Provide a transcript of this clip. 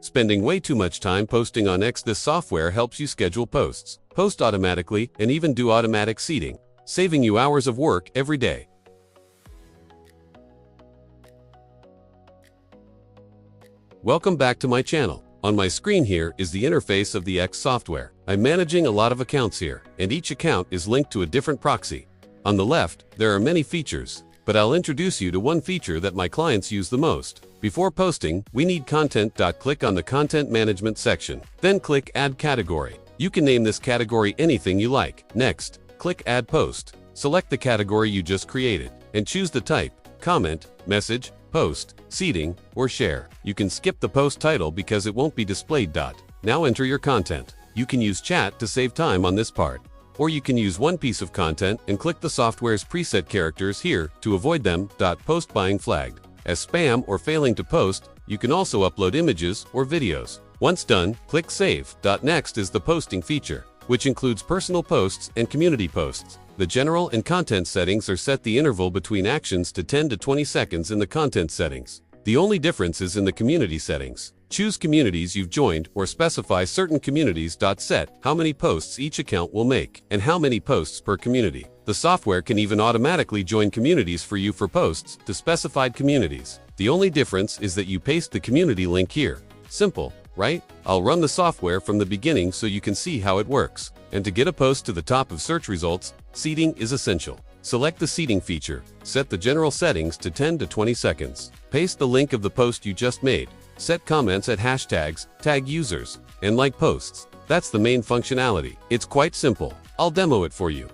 Spending way too much time posting on X. This software helps you schedule posts, post automatically, and even do automatic seeding, saving you hours of work every day. Welcome back to my channel. On my screen here is the interface of the X software. I'm managing a lot of accounts here, and each account is linked to a different proxy. On the left, there are many features, but I'll introduce you to one feature that my clients use the most. Before posting, we need content. Click on the Content Management section. Then click Add Category. You can name this category anything you like. Next, click Add Post. Select the category you just created, and choose the type: comment, message, post, seeding, or share. You can skip the post title because it won't be displayed. Now enter your content. You can use chat to save time on this part, or you can use one piece of content and click the software's preset characters here to avoid them. Post being flagged as spam or failing to post. You can also upload images or videos. Once done, click Save. Next is the posting feature, which includes personal posts and community posts. The general and content settings are set the interval between actions to 10 to 20 seconds in the content settings. The only difference is in the community settings. Choose communities you've joined or specify certain communities. Set how many posts each account will make and how many posts per community. The software can even automatically join communities for you for posts to specified communities. The only difference is that you paste the community link here. Simple, right? I'll run the software from the beginning so you can see how it works. And to get a post to the top of search results, seeding is essential. Select the seeding feature. Set the general settings to 10 to 20 seconds. Paste the link of the post you just made. Set comments at hashtags, tag users, and like posts. That's the main functionality. It's quite simple. I'll demo it for you.